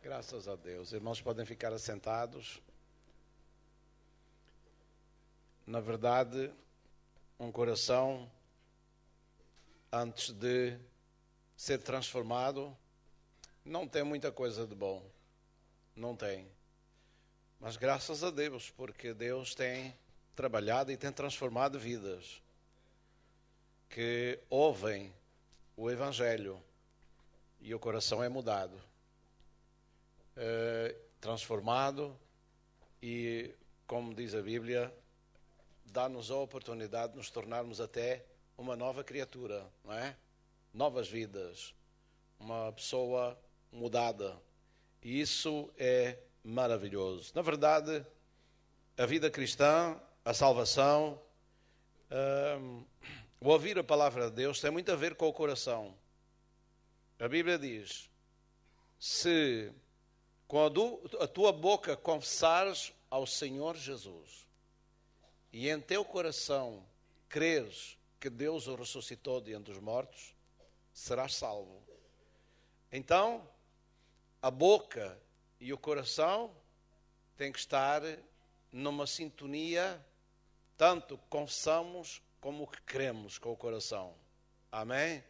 Graças a Deus. Irmãos, podem ficar assentados. Na verdade, um coração, antes de ser transformado, não tem muita coisa de bom. Não tem. Mas graças a Deus, porque Deus tem trabalhado e tem transformado vidas que ouvem o Evangelho e o coração é mudado, transformado e, como diz a Bíblia, dá-nos a oportunidade de nos tornarmos até uma nova criatura, não é? Novas vidas, uma pessoa mudada. E isso é maravilhoso. Na verdade, a vida cristã, a salvação, o ouvir a palavra de Deus tem muito a ver com o coração. A Bíblia diz: se com a tua boca confessares ao Senhor Jesus e em teu coração creres que Deus o ressuscitou de entre os mortos, serás salvo. Então, a boca e o coração têm que estar numa sintonia, tanto que confessamos como que cremos com o coração. Amém?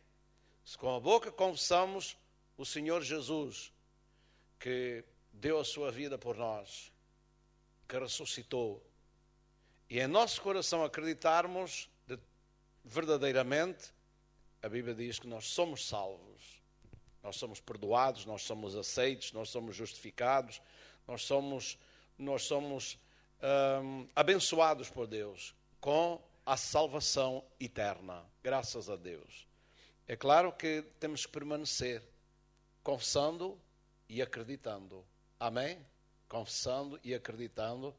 Se com a boca confessamos o Senhor Jesus, que deu a sua vida por nós, que ressuscitou, e em nosso coração acreditarmos verdadeiramente, a Bíblia diz que nós somos salvos, nós somos perdoados, nós somos aceitos, nós somos justificados, nós somos abençoados por Deus com a salvação eterna, graças a Deus. É claro que temos que permanecer confessando e acreditando. Amém? Confessando e acreditando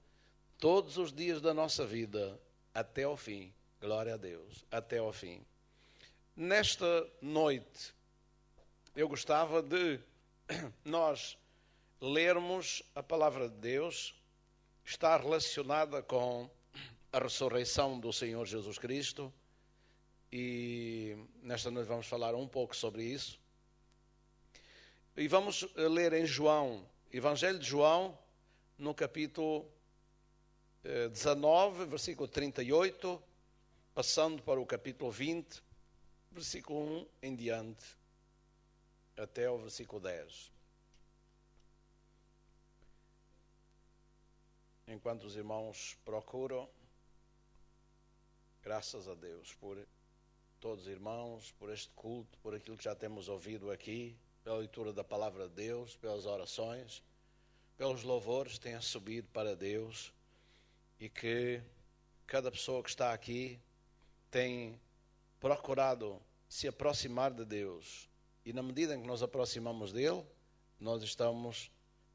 todos os dias da nossa vida até ao fim. Glória a Deus, até ao fim. Nesta noite, eu gostava de nós lermos a palavra de Deus. Está relacionada com a ressurreição do Senhor Jesus Cristo. E nesta noite vamos falar um pouco sobre isso. E vamos ler em João, Evangelho de João, no capítulo 19, versículo 38, passando para o capítulo 20, versículo 1 em diante, até o versículo 10. Enquanto os irmãos procuram, graças a Deus por todos os irmãos, por este culto, por aquilo que já temos ouvido aqui, pela leitura da palavra de Deus, pelas orações, pelos louvores que tenham subido para Deus, e que cada pessoa que está aqui tem procurado se aproximar de Deus. E na medida em que nos aproximamos dele, nós estamos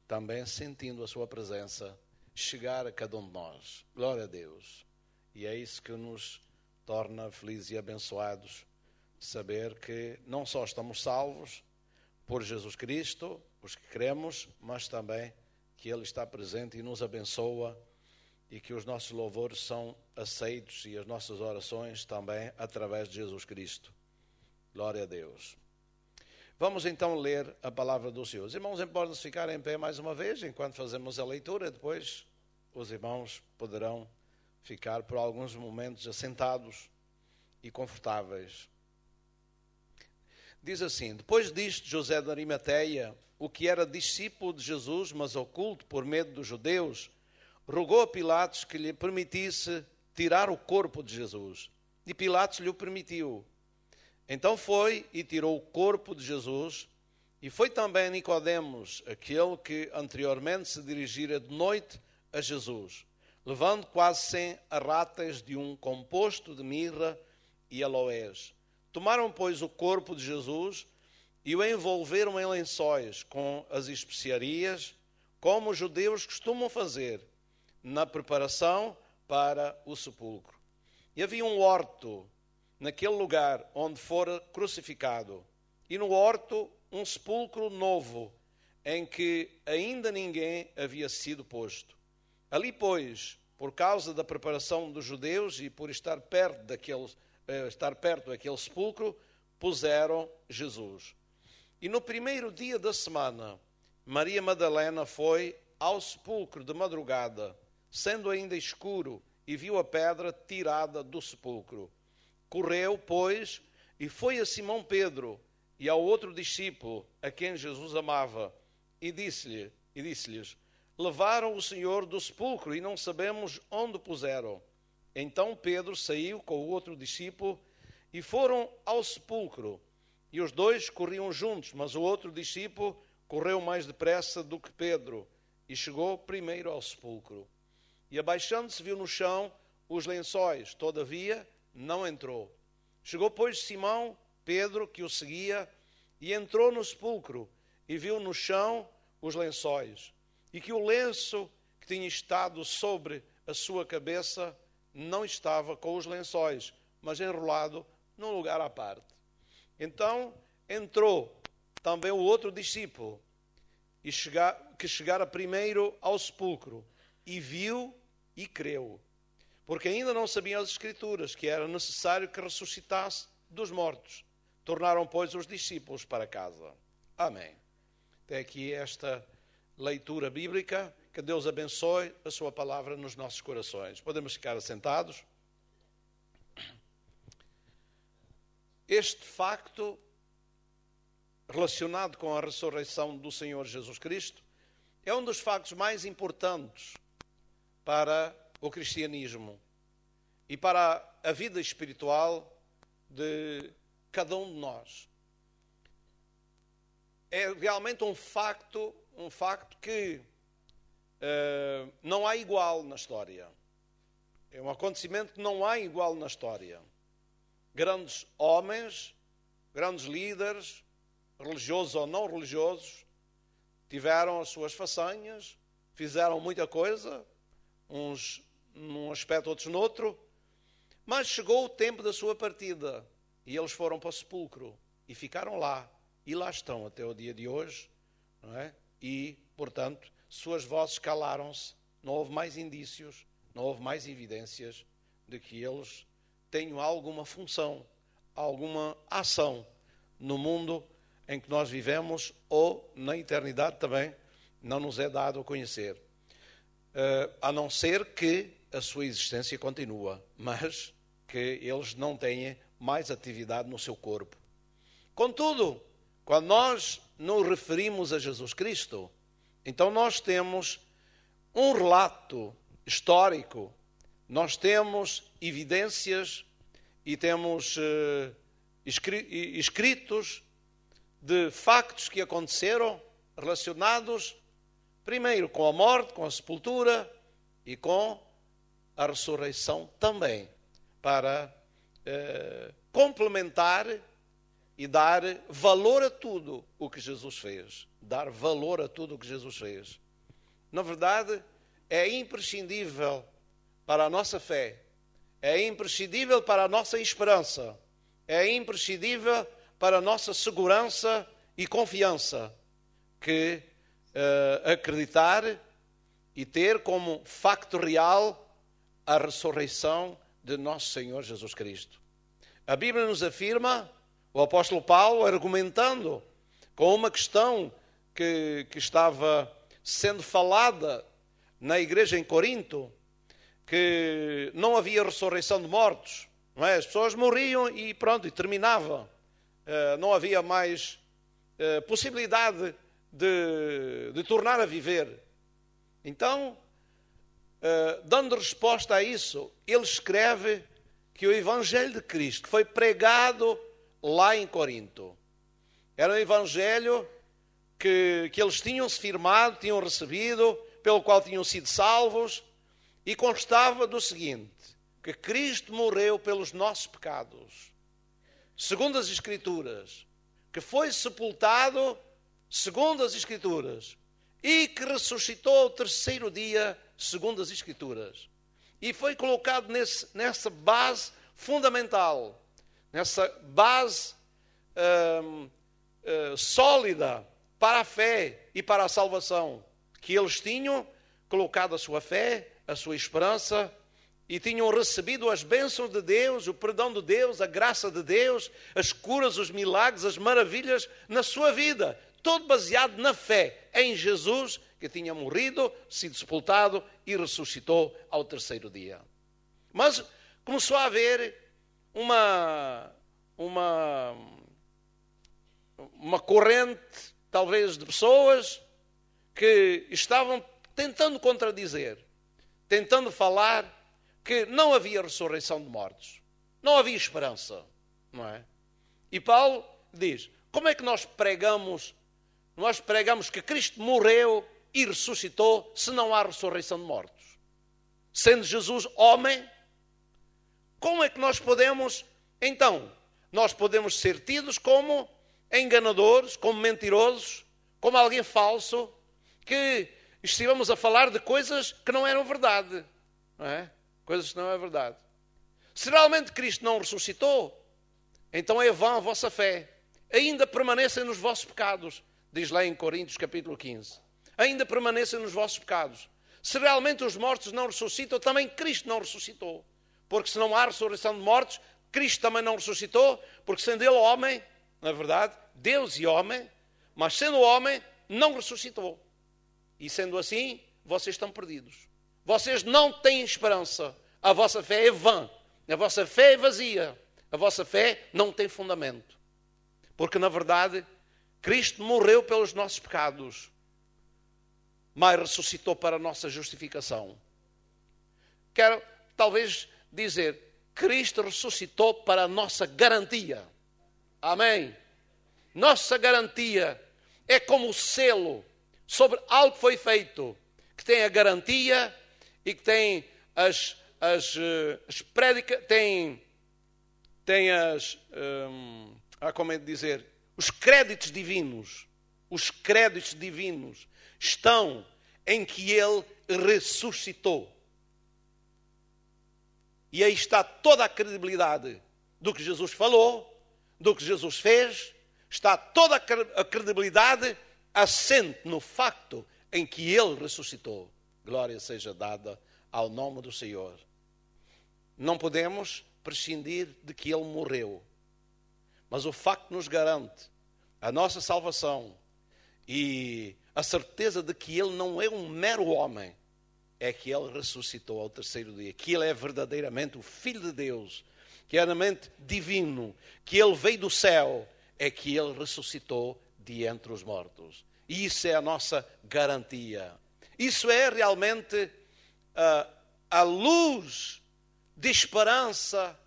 também sentindo a sua presença chegar a cada um de nós. Glória a Deus. E é isso que nos torna felizes e abençoados, saber que não só estamos salvos por Jesus Cristo, os que cremos, mas também que Ele está presente e nos abençoa, e que os nossos louvores são aceitos e as nossas orações também através de Jesus Cristo. Glória a Deus. Vamos então ler a palavra do Senhor. Os irmãos podem ficar em pé mais uma vez enquanto fazemos a leitura. Depois os irmãos poderão ficar por alguns momentos assentados e confortáveis. Diz assim: depois disto, José de Arimateia, o que era discípulo de Jesus, mas oculto por medo dos judeus, rogou a Pilatos que lhe permitisse tirar o corpo de Jesus. E Pilatos lhe o permitiu. Então foi e tirou o corpo de Jesus, e foi também Nicodemos, aquele que anteriormente se dirigira de noite a Jesus, levando quase 100 arratas de um composto de mirra e aloés. Tomaram, pois, o corpo de Jesus e o envolveram em lençóis com as especiarias, como os judeus costumam fazer na preparação para o sepulcro. E havia um horto naquele lugar onde fora crucificado, e no horto um sepulcro novo, em que ainda ninguém havia sido posto. Ali, pois, por causa da preparação dos judeus e por estar perto daquele sepulcro, puseram Jesus. E no primeiro dia da semana, Maria Madalena foi ao sepulcro de madrugada, sendo ainda escuro, e viu a pedra tirada do sepulcro. Correu, pois, e foi a Simão Pedro e ao outro discípulo, a quem Jesus amava, e disse-lhes: levaram o Senhor do sepulcro e não sabemos onde o puseram. Então Pedro saiu com o outro discípulo e foram ao sepulcro. E os dois corriam juntos, mas o outro discípulo correu mais depressa do que Pedro e chegou primeiro ao sepulcro. E abaixando-se viu no chão os lençóis, todavia não entrou. Chegou, pois, Simão Pedro, que o seguia, e entrou no sepulcro e viu no chão os lençóis, e que o lenço que tinha estado sobre a sua cabeça não estava com os lençóis, mas enrolado num lugar à parte. Então entrou também o outro discípulo, que chegara primeiro ao sepulcro, e viu e creu, porque ainda não sabiam as Escrituras que era necessário que ressuscitasse dos mortos. Tornaram, pois, os discípulos para casa. Amém. Até aqui esta leitura bíblica. Que Deus abençoe a sua palavra nos nossos corações. Podemos ficar assentados. Este facto relacionado com a ressurreição do Senhor Jesus Cristo é um dos factos mais importantes para o cristianismo e para a vida espiritual de cada um de nós. É realmente um facto que não há igual na história. É um acontecimento que não há igual na história. Grandes homens, grandes líderes, religiosos ou não religiosos, tiveram as suas façanhas, fizeram muita coisa, uns num aspecto, outros noutro, mas chegou o tempo da sua partida e eles foram para o sepulcro e ficaram lá. E lá estão até o dia de hoje, não é? E, portanto, suas vozes calaram-se, não houve mais indícios, não houve mais evidências de que eles tenham alguma função, alguma ação no mundo em que nós vivemos ou na eternidade também não nos é dado a conhecer. A não ser que a sua existência continua, mas que eles não tenham mais atividade no seu corpo. Contudo, quando nós nos referimos a Jesus Cristo, então nós temos um relato histórico, nós temos evidências e temos escritos de factos que aconteceram relacionados, primeiro, com a morte, com a sepultura e com a ressurreição também, para complementar e dar valor a tudo o que Jesus fez. Dar valor a tudo o que Jesus fez. Na verdade, é imprescindível para a nossa fé, é imprescindível para a nossa esperança, é imprescindível para a nossa segurança e confiança que acreditar e ter como facto real a ressurreição de nosso Senhor Jesus Cristo. A Bíblia nos afirma, o apóstolo Paulo argumentando com uma questão que estava sendo falada na igreja em Corinto, que não havia ressurreição de mortos, não é? As pessoas morriam e pronto, e terminava. Não havia mais possibilidade de tornar a viver. Então, dando resposta a isso, ele escreve que o Evangelho de Cristo que foi pregado lá em Corinto era um Evangelho que eles tinham se firmado, tinham recebido, pelo qual tinham sido salvos, e constava do seguinte: que Cristo morreu pelos nossos pecados, segundo as Escrituras, que foi sepultado, segundo as Escrituras, e que ressuscitou ao terceiro dia, segundo as Escrituras. E foi colocado nessa base fundamental, nessa base sólida para a fé e para a salvação, que eles tinham colocado a sua fé, a sua esperança, e tinham recebido as bênçãos de Deus, o perdão de Deus, a graça de Deus, as curas, os milagres, as maravilhas na sua vida. todo baseado na fé em Jesus, que tinha morrido, sido sepultado e ressuscitou ao terceiro dia. Mas começou a haver uma corrente, talvez, de pessoas que estavam tentando contradizer, tentando falar que não havia ressurreição de mortos, não havia esperança, não é? E Paulo diz, como é que nós pregamos que Cristo morreu e ressuscitou se não há ressurreição de mortos? Sendo Jesus homem, como é que nós podemos, então, nós podemos ser tidos como enganadores, como mentirosos, como alguém falso, que estivemos a falar de coisas que não eram verdade, não é? Coisas que não é verdade. Se realmente Cristo não ressuscitou, então é vã a vossa fé. Ainda permanecem nos vossos pecados, diz lá em Coríntios capítulo 15. Ainda permanecem nos vossos pecados. Se realmente os mortos não ressuscitam, também Cristo não ressuscitou. Porque se não há ressurreição de mortos, Cristo também não ressuscitou, porque sendo ele homem, na verdade, Deus e homem, mas sendo homem, não ressuscitou. E sendo assim, vocês estão perdidos. Vocês não têm esperança. A vossa fé é vã. A vossa fé é vazia. A vossa fé não tem fundamento. Porque, na verdade, Cristo morreu pelos nossos pecados, mas ressuscitou para a nossa justificação. Quero, talvez, dizer, Cristo ressuscitou para a nossa garantia. Amém? Nossa garantia é como o selo sobre algo que foi feito, que tem a garantia e que tem as prédicas, tem como é de dizer, os créditos divinos. Os créditos divinos estão em que ele ressuscitou. E aí está toda a credibilidade do que Jesus falou, do que Jesus fez, está toda a credibilidade assente no facto em que ele ressuscitou. Glória seja dada ao nome do Senhor. Não podemos prescindir de que ele morreu. Mas o facto nos garante a nossa salvação e a certeza de que ele não é um mero homem, é que ele ressuscitou ao terceiro dia, que ele é verdadeiramente o Filho de Deus, que é realmente divino, que ele veio do céu, é que ele ressuscitou de entre os mortos. E isso é a nossa garantia. Isso é realmente a luz de esperança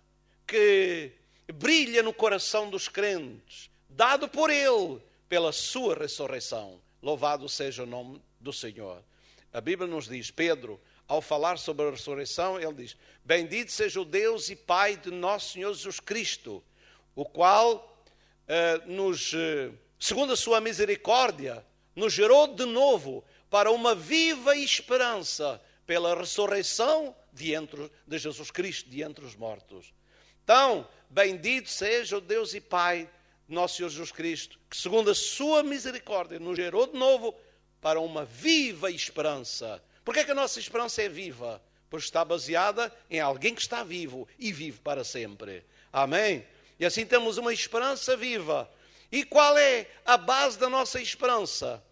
que brilha no coração dos crentes, dado por ele, pela sua ressurreição. Louvado seja o nome do Senhor. A Bíblia nos diz, Pedro, ao falar sobre a ressurreição, ele diz, bendito seja o Deus e Pai de nosso Senhor Jesus Cristo, o qual, segundo a sua misericórdia, nos gerou de novo para uma viva esperança pela ressurreição de Jesus Cristo de entre os mortos. Então, bendito seja o Deus e Pai de nosso Senhor Jesus Cristo, que segundo a sua misericórdia nos gerou de novo para uma viva esperança. Por que a nossa esperança é viva? Porque está baseada em alguém que está vivo e vive para sempre. Amém? E assim temos uma esperança viva. E qual é a base da nossa esperança?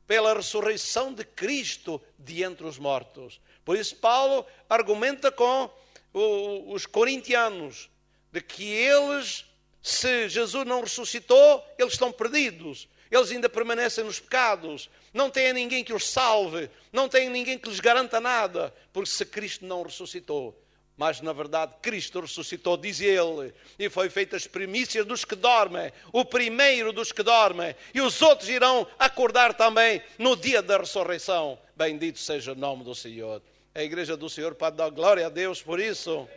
Pela ressurreição de Cristo de entre os mortos. Por isso Paulo argumenta com os corintianos de que eles, se Jesus não ressuscitou, eles estão perdidos. Eles ainda permanecem nos pecados. Não têm ninguém que os salve. Não têm ninguém que lhes garanta nada. Porque se Cristo não ressuscitou. Mas, na verdade, Cristo ressuscitou, diz ele. E foi feita as primícias dos que dormem. O primeiro dos que dormem. E os outros irão acordar também no dia da ressurreição. Bendito seja o nome do Senhor. A igreja do Senhor pode dar glória a Deus por isso.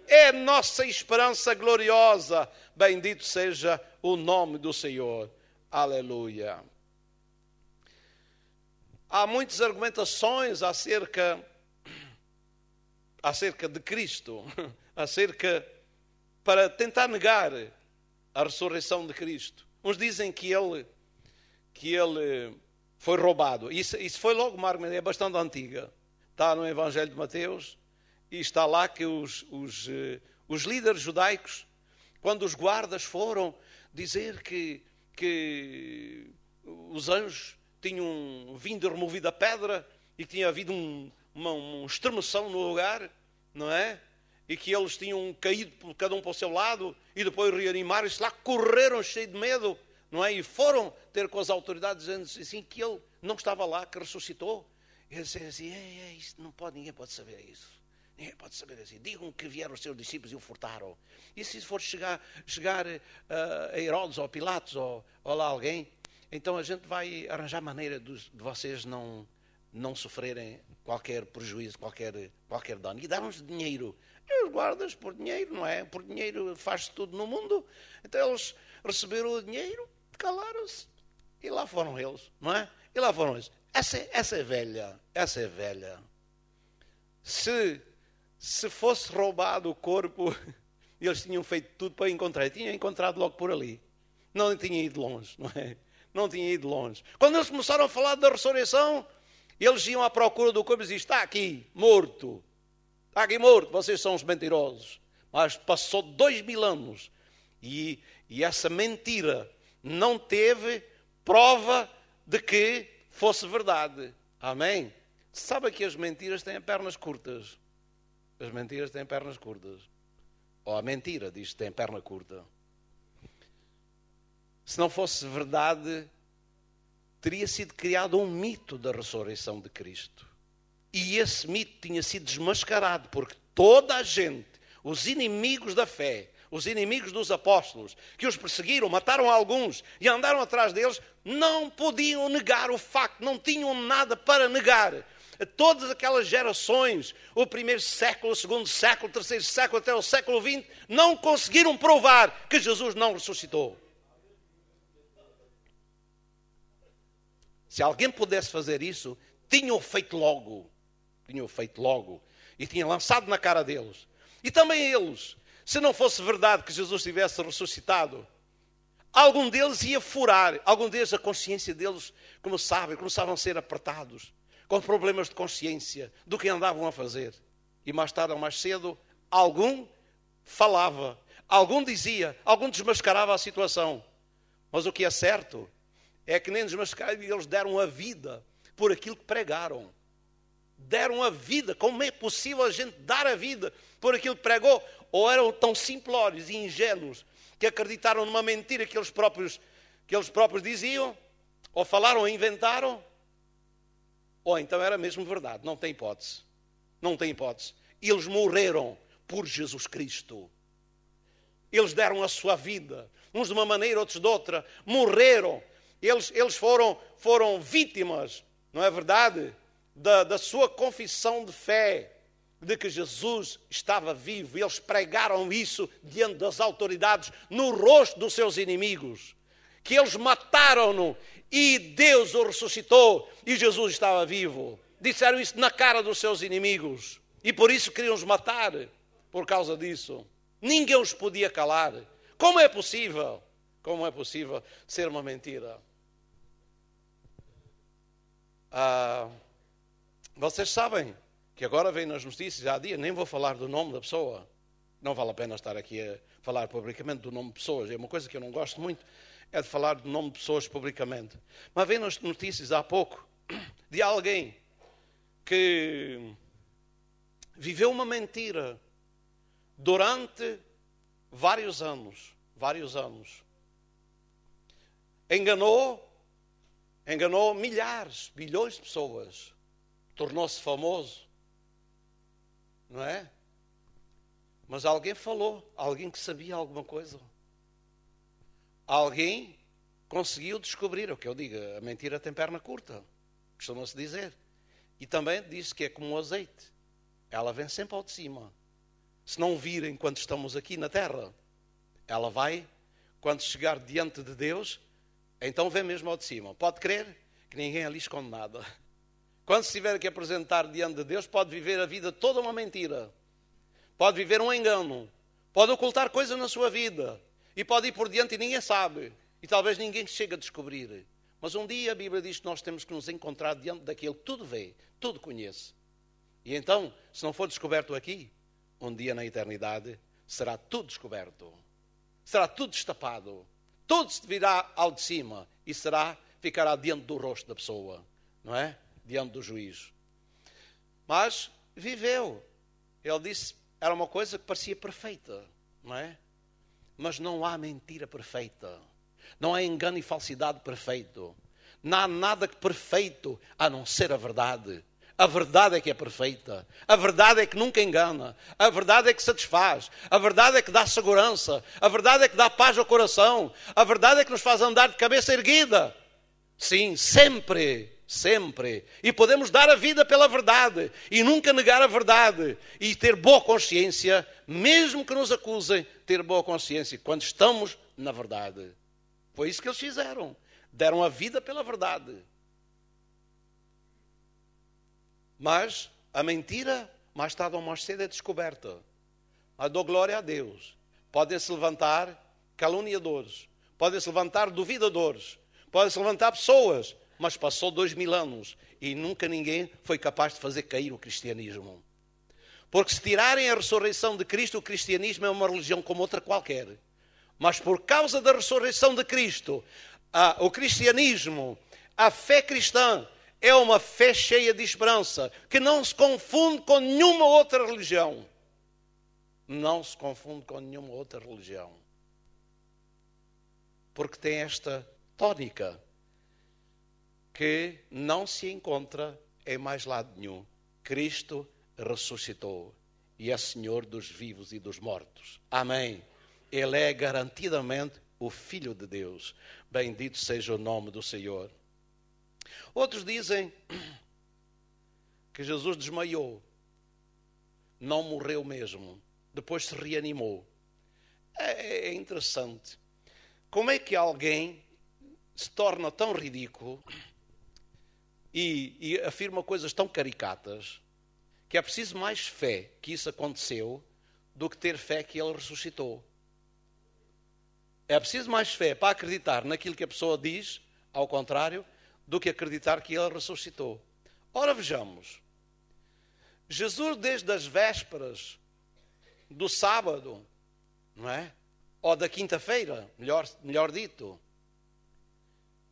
É nossa esperança gloriosa. Bendito seja o nome do Senhor. Aleluia. Há muitas argumentações acerca de Cristo, para tentar negar a ressurreição de Cristo. Uns dizem que ele foi roubado. Isso foi logo uma argumentação, é bastante antiga. Está no Evangelho de Mateus e está lá que os líderes judaicos, quando os guardas foram dizer que os anjos tinham vindo e removido a pedra e que tinha havido uma estremeção no lugar, não é? E que eles tinham caído cada um para o seu lado e depois reanimaram-se lá, correram cheios de medo, não é? E foram ter com as autoridades dizendo assim que ele não estava lá, que ressuscitou. E eles disseram assim, isto não pode, ninguém pode saber isso. Ninguém pode saber assim. Digam que vieram os seus discípulos e o furtaram. E se for chegar a Herodes ou a Pilatos ou lá alguém, então a gente vai arranjar maneira de vocês não sofrerem qualquer prejuízo, qualquer dano. E daram-nos dinheiro. E os guardas, por dinheiro, não é? Por dinheiro faz-se tudo no mundo. Então eles receberam o dinheiro, calaram-se. E lá foram eles, não é? E lá foram eles. Essa é velha. Se fosse roubado o corpo, eles tinham feito tudo para encontrar. Tinham encontrado logo por ali. Não tinha ido longe, não é? Não tinha ido longe. Quando eles começaram a falar da ressurreição, eles iam à procura do corpo e diziam, está aqui, morto. Está aqui morto, vocês são os mentirosos. Mas passou 2000 anos e essa mentira não teve prova de que fosse verdade. Amém? Sabe que as mentiras têm pernas curtas. As mentiras têm pernas curtas. Ou a mentira diz que tem perna curta. Se não fosse verdade, teria sido criado um mito da ressurreição de Cristo. E esse mito tinha sido desmascarado, porque toda a gente, os inimigos da fé, os inimigos dos apóstolos, que os perseguiram, mataram alguns e andaram atrás deles, não podiam negar o facto, não tinham nada para negar. Todas aquelas gerações, o primeiro século, o segundo século, o terceiro século, até o século XX, não conseguiram provar que Jesus não ressuscitou. Se alguém pudesse fazer isso, tinham feito logo. E tinham lançado na cara deles. E também eles, se não fosse verdade que Jesus tivesse ressuscitado, algum deles ia furar, algum deles a consciência deles começavam a ser apertados, com problemas de consciência do que andavam a fazer. E mais tarde ou mais cedo, algum falava, algum dizia, algum desmascarava a situação. Mas o que é certo é que nem desmascararam, eles deram a vida por aquilo que pregaram. Deram a vida. Como é possível a gente dar a vida por aquilo que pregou? Ou eram tão simplórios e ingênuos que acreditaram numa mentira que eles próprios diziam, ou falaram ou inventaram, ou então era mesmo verdade. Não tem hipótese. Não tem hipótese. Eles morreram por Jesus Cristo. Eles deram a sua vida, uns de uma maneira, outros de outra, morreram. Eles foram vítimas, não é verdade? Da sua confissão de fé, de que Jesus estava vivo. Eles pregaram isso diante das autoridades, no rosto dos seus inimigos. Que eles mataram-no e Deus o ressuscitou e Jesus estava vivo. Disseram isso na cara dos seus inimigos. E por isso queriam os matar, por causa disso. Ninguém os podia calar. Como é possível? Como é possível ser uma mentira? Vocês sabem que agora vem nas notícias há dias, nem vou falar do nome da pessoa. Não vale a pena estar aqui a falar publicamente do nome de pessoas. É uma coisa que eu não gosto muito, é de falar do nome de pessoas publicamente. Mas vem nas notícias há pouco de alguém que viveu uma mentira durante vários anos. Enganou milhares, bilhões de pessoas. Tornou-se famoso, não é? Mas alguém falou, alguém que sabia alguma coisa. Alguém conseguiu descobrir, o que eu digo, a mentira tem perna curta, costuma-se dizer. E também diz que é como o azeite, ela vem sempre ao de cima. Se não vir enquanto estamos aqui na terra, ela vai, quando chegar diante de Deus, então vem mesmo ao de cima. Pode crer que ninguém ali esconde nada. Quando se tiver que apresentar diante de Deus, pode viver a vida toda uma mentira. Pode viver um engano. Pode ocultar coisas na sua vida. E pode ir por diante e ninguém sabe. E talvez ninguém chegue a descobrir. Mas um dia a Bíblia diz que nós temos que nos encontrar diante daquele que tudo vê, tudo conhece. E então, se não for descoberto aqui, um dia na eternidade será tudo descoberto. Será tudo destapado. Tudo se virá ao de cima e será ficará diante do rosto da pessoa, não é? Diante do juízo. Mas viveu. Ele disse, era uma coisa que parecia perfeita, não é? Mas não há mentira perfeita. Não há engano e falsidade perfeito. Não há nada perfeito a não ser a verdade. A verdade é que é perfeita. A verdade é que nunca engana. A verdade é que satisfaz. A verdade é que dá segurança. A verdade é que dá paz ao coração. A verdade é que nos faz andar de cabeça erguida. Sim, sempre, sempre. E podemos dar a vida pela verdade e nunca negar a verdade. E ter boa consciência, mesmo que nos acusem, ter boa consciência quando estamos na verdade. Foi isso que eles fizeram. Deram a vida pela verdade. Mas a mentira, mais tarde ou mais cedo, é descoberta. Mas dou glória a Deus. Podem-se levantar caluniadores. Podem-se levantar duvidadores. Podem-se levantar pessoas. Mas passou 2000 anos e nunca ninguém foi capaz de fazer cair o cristianismo. Porque se tirarem a ressurreição de Cristo, o cristianismo é uma religião como outra qualquer. Mas por causa da ressurreição de Cristo, o cristianismo, a fé cristã, é uma fé cheia de esperança, que não se confunde com nenhuma outra religião. Não se confunde com nenhuma outra religião. Porque tem esta tónica, que não se encontra em mais lado nenhum. Cristo ressuscitou e é Senhor dos vivos e dos mortos. Amém. Ele é garantidamente o Filho de Deus. Bendito seja o nome do Senhor. Outros dizem que Jesus desmaiou, não morreu mesmo, depois se reanimou. É interessante. Como é que alguém se torna tão ridículo e afirma coisas tão caricatas que é preciso mais fé que isso aconteceu do que ter fé que ele ressuscitou? É preciso mais fé para acreditar naquilo que a pessoa diz, ao contrário, do que acreditar que ele ressuscitou. Ora, vejamos. Jesus, desde as vésperas do sábado, não é? Ou da quinta-feira, melhor dito,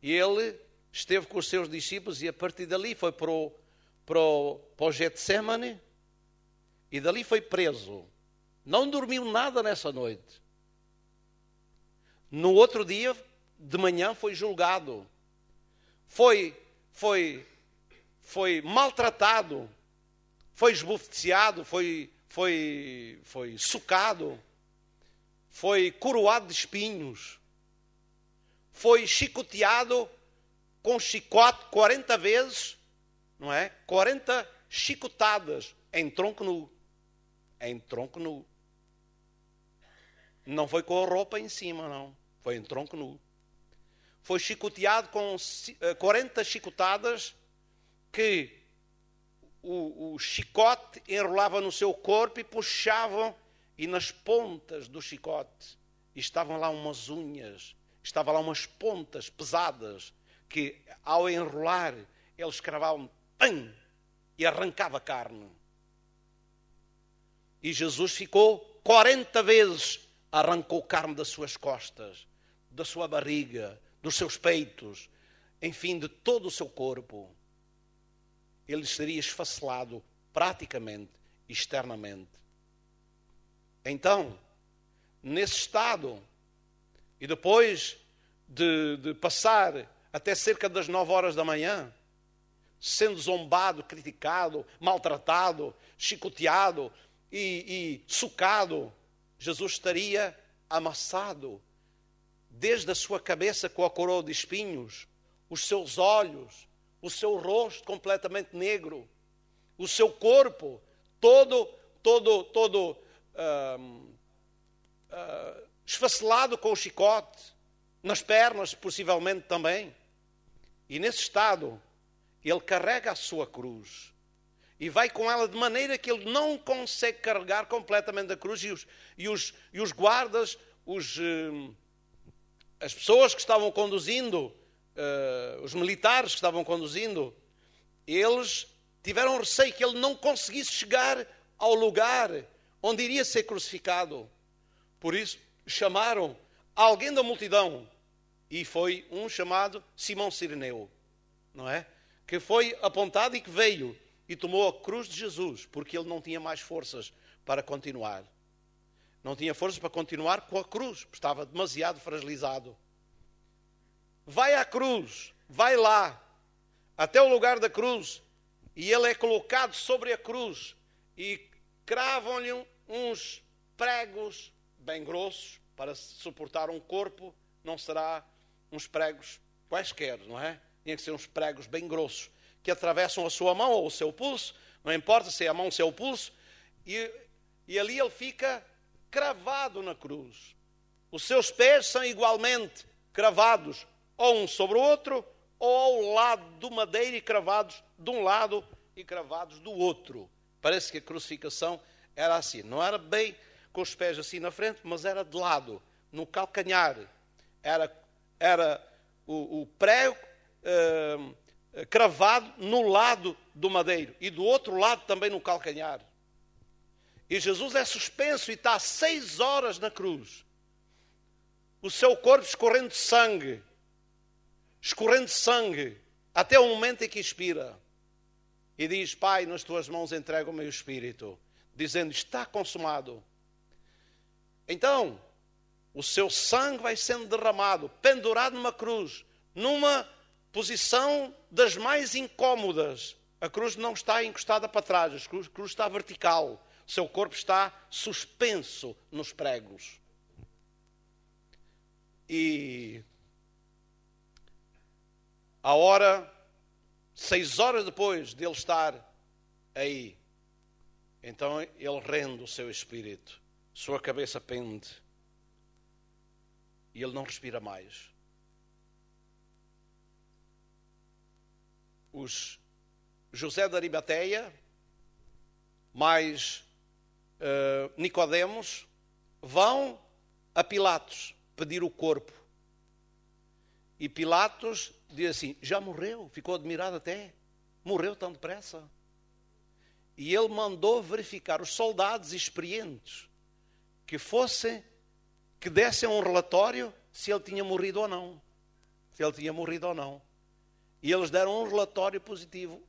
ele esteve com os seus discípulos e a partir dali foi para o Getsemane e dali foi preso. Não dormiu nada nessa noite. No outro dia, de manhã, foi julgado. Foi maltratado, foi esbofeteado, foi socado, foi coroado de espinhos, foi chicoteado com chicote 40 vezes, não é? 40 chicotadas em tronco nu. Em tronco nu. Não foi com a roupa em cima, não. Foi em tronco nu. Foi chicoteado com 40 chicotadas que o chicote enrolava no seu corpo e puxavam, e nas pontas do chicote estavam lá umas unhas, estavam lá umas pontas pesadas que, ao enrolar, eles cravavam pam, e arrancava carne. E Jesus ficou 40 vezes, arrancou carne das suas costas, da sua barriga, dos seus peitos, enfim, de todo o seu corpo. Ele seria esfacelado praticamente, externamente. Então, nesse estado, e depois de passar até cerca das 9 horas da manhã, sendo zombado, criticado, maltratado, chicoteado e socado, Jesus estaria amassado, desde a sua cabeça com a coroa de espinhos, os seus olhos, o seu rosto completamente negro, o seu corpo todo esfacelado com o chicote, nas pernas possivelmente também. E nesse estado, ele carrega a sua cruz e vai com ela de maneira que ele não consegue carregar completamente a cruz, e os guardas, as pessoas que estavam conduzindo, os militares que estavam conduzindo, eles tiveram receio que ele não conseguisse chegar ao lugar onde iria ser crucificado. Por isso chamaram alguém da multidão E foi um chamado Simão Cireneu, não é? Que foi apontado e que veio e tomou a cruz de Jesus, porque ele não tinha mais forças para continuar. Não tinha forças para continuar com a cruz, porque estava demasiado fragilizado. Vai à cruz, vai lá, até o lugar da cruz, e ele é colocado sobre a cruz, e cravam-lhe uns pregos bem grossos, para suportar um corpo, não será uns pregos quaisquer, não é? Tinha que ser uns pregos bem grossos, que atravessam a sua mão ou o seu pulso, não importa se é a mão ou se é o pulso, e ali ele fica cravado na cruz. Os seus pés são igualmente cravados, ou um sobre o outro, ou ao lado do madeiro e cravados de um lado e cravados do outro. Parece que a crucificação era assim, não era bem com os pés assim na frente, mas era de lado, no calcanhar. Era o prego cravado no lado do madeiro e do outro lado também no calcanhar. E Jesus é suspenso e está 6 horas na cruz. O seu corpo escorrendo sangue, até o momento em que expira. E diz: Pai, nas tuas mãos entrego o meu espírito, dizendo: está consumado. Então, o seu sangue vai sendo derramado, pendurado numa cruz, numa posição das mais incômodas. A cruz não está encostada para trás, a cruz está vertical. O seu corpo está suspenso nos pregos. E a hora, 6 horas depois de ele estar aí, então ele rende o seu espírito, sua cabeça pende e ele não respira mais. Os José de Arimateia, mais Nicodemos, vão a Pilatos pedir o corpo. E Pilatos diz assim: já morreu, ficou admirado até, morreu tão depressa. E ele mandou verificar os soldados experientes que dessem um relatório se ele tinha morrido ou não. E eles deram um relatório positivo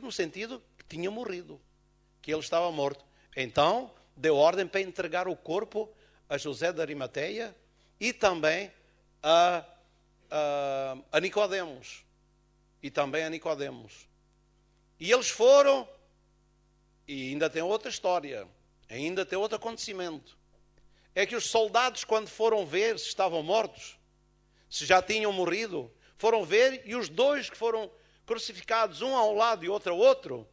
no sentido que tinha morrido, que ele estava morto. Então, deu ordem para entregar o corpo a José de Arimateia e também a Nicodemos. E eles foram, e ainda tem outra história, ainda tem outro acontecimento. É que os soldados, quando foram ver se estavam mortos, se já tinham morrido, foram ver, e os dois que foram crucificados, um ao lado e outro ao outro,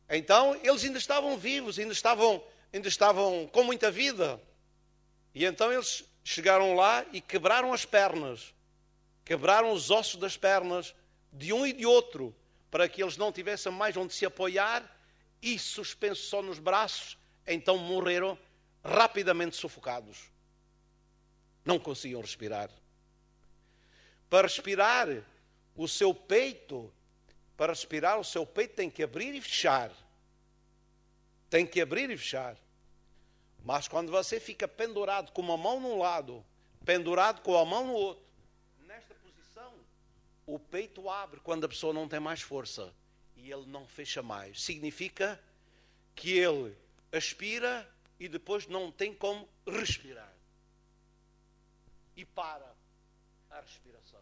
então eles ainda estavam vivos, ainda estavam com muita vida. E então eles chegaram lá e quebraram as pernas, quebraram os ossos das pernas de um e de outro, para que eles não tivessem mais onde se apoiar, e suspensos só nos braços, então morreram rapidamente sufocados. Não conseguiam respirar. Para respirar o seu peito tem que abrir e fechar. Mas quando você fica pendurado com uma mão num lado, pendurado com a mão no outro, nesta posição, o peito abre quando a pessoa não tem mais força e ele não fecha mais. Significa que ele aspira e depois não tem como respirar. E para a respiração.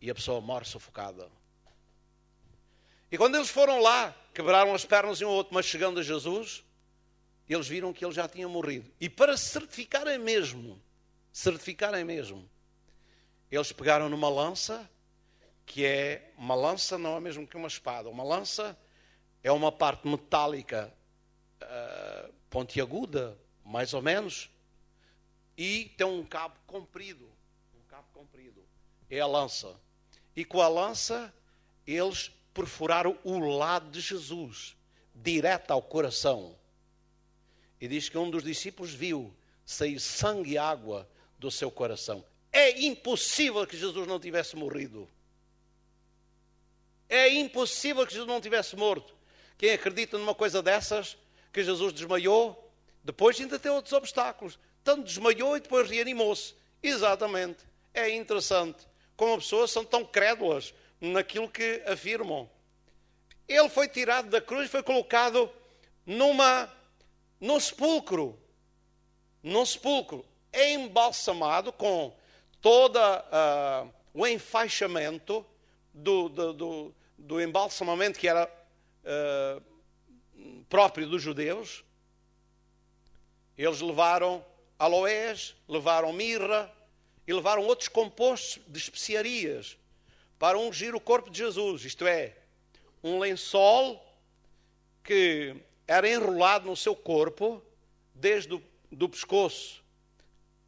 E a pessoa morre sufocada. E quando eles foram lá, quebraram as pernas de um ao outro, mas chegando a Jesus, eles viram que ele já tinha morrido. E para certificarem mesmo, eles pegaram numa lança, que é uma lança, não é mesmo que uma espada. Uma lança é uma parte metálica pontiaguda, mais ou menos, e tem um cabo comprido. É a lança. E com a lança, eles perfuraram o lado de Jesus, direto ao coração. E diz que um dos discípulos viu sair sangue e água do seu coração. É impossível que Jesus não tivesse morrido. É impossível que Jesus não tivesse morto. Quem acredita numa coisa dessas, que Jesus desmaiou, depois ainda tem outros obstáculos. Tanto desmaiou e depois reanimou-se. Exatamente. É interessante como as pessoas são tão crédulas naquilo que afirmam. Ele foi tirado da cruz e foi colocado num sepulcro. Num sepulcro, embalsamado com todo o enfaixamento do embalsamamento que era próprio dos judeus. Eles levaram aloés, levaram mirra e levaram outros compostos de especiarias para ungir o corpo de Jesus. Isto é, um lençol que era enrolado no seu corpo, desde do pescoço,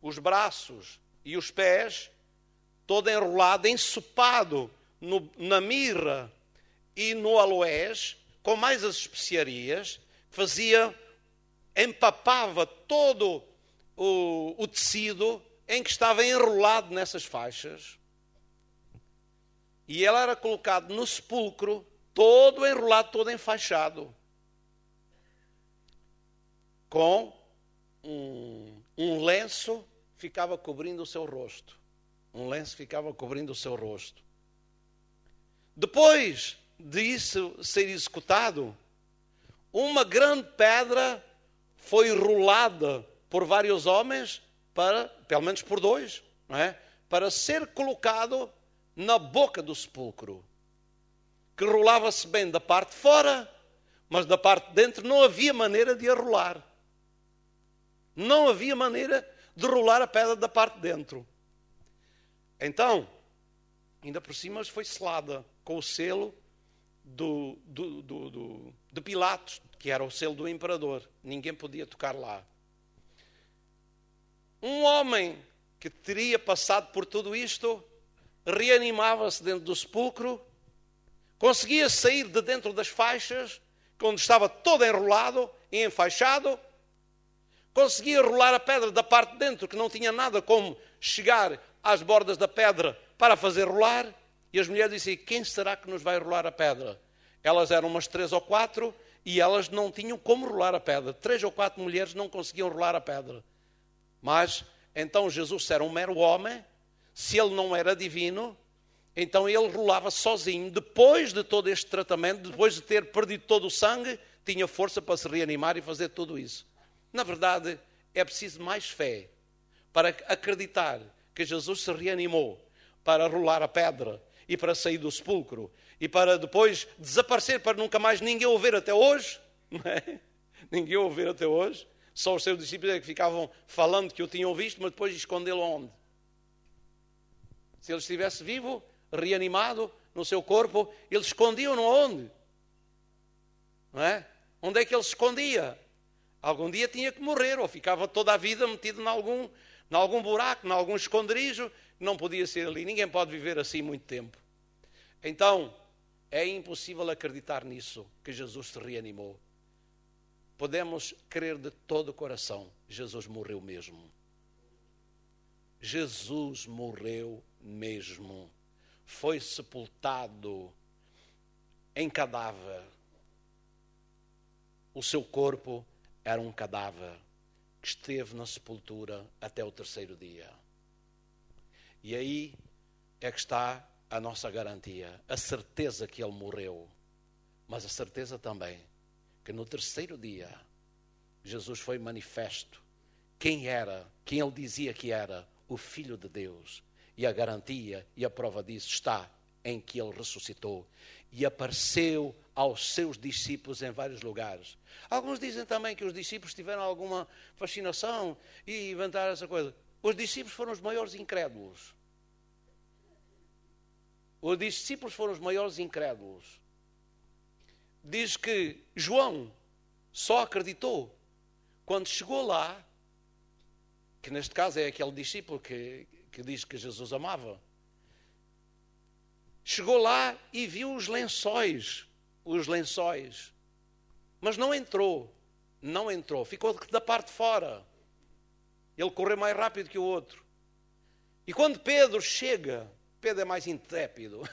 os braços e os pés, todo enrolado, ensopado na mirra e no aloés, com mais as especiarias, empapava todo o tecido em que estava enrolado nessas faixas. E ele era colocado no sepulcro, todo enrolado, todo enfaixado, com um lenço ficava cobrindo o seu rosto. Um lenço ficava cobrindo o seu rosto. Depois de isso ser executado, uma grande pedra foi rolada por vários homens, pelo menos por dois, não é? Para ser colocado na boca do sepulcro, que rolava-se bem da parte de fora, mas da parte de dentro não havia maneira de a rolar. Não havia maneira de rolar a pedra da parte de dentro. Então, ainda por cima foi selada com o selo de Pilatos, que era o selo do imperador. Ninguém podia tocar lá. Um homem que teria passado por tudo isto, reanimava-se dentro do sepulcro, conseguia sair de dentro das faixas, onde estava todo enrolado e enfaixado, conseguia rolar a pedra da parte de dentro, que não tinha nada como chegar às bordas da pedra para fazer rolar. E as mulheres diziam: quem será que nos vai rolar a pedra? Elas eram umas 3 ou 4 e elas não tinham como rolar a pedra. 3 ou 4 mulheres não conseguiam rolar a pedra. Mas, então Jesus era um mero homem. Se ele não era divino, então ele rolava sozinho. Depois de todo este tratamento, depois de ter perdido todo o sangue, tinha força para se reanimar e fazer tudo isso. Na verdade, é preciso mais fé para acreditar que Jesus se reanimou para rolar a pedra e para sair do sepulcro e para depois desaparecer, para nunca mais ninguém o ver até hoje. Não é? Ninguém o ver até hoje. Só os seus discípulos é que ficavam falando que o tinham visto, mas depois escondê-lo onde? Se ele estivesse vivo, reanimado no seu corpo, eles escondiam-no onde? Não é? Onde é que ele se escondia? Algum dia tinha que morrer, ou ficava toda a vida metido em algum buraco, em algum esconderijo, não podia ser ali. Ninguém pode viver assim muito tempo. Então, é impossível acreditar nisso, que Jesus se reanimou. Podemos crer de todo o coração, Jesus morreu mesmo. Jesus morreu mesmo. Foi sepultado em cadáver. O seu corpo era um cadáver que esteve na sepultura até o 3º dia. E aí é que está a nossa garantia, a certeza que ele morreu, mas a certeza também que no 3º dia Jesus foi manifesto quem ele dizia que era, o Filho de Deus. E a garantia e a prova disso está em que ele ressuscitou e apareceu aos seus discípulos em vários lugares. Alguns dizem também que os discípulos tiveram alguma fascinação e inventaram essa coisa. Os discípulos foram os maiores incrédulos. Os discípulos foram os maiores incrédulos. Diz que João só acreditou quando chegou lá, que neste caso é aquele discípulo que diz que Jesus amava. Chegou lá e viu os lençóis, mas não entrou, ficou da parte de fora. Ele correu mais rápido que o outro. E quando Pedro chega, Pedro é mais intrépido,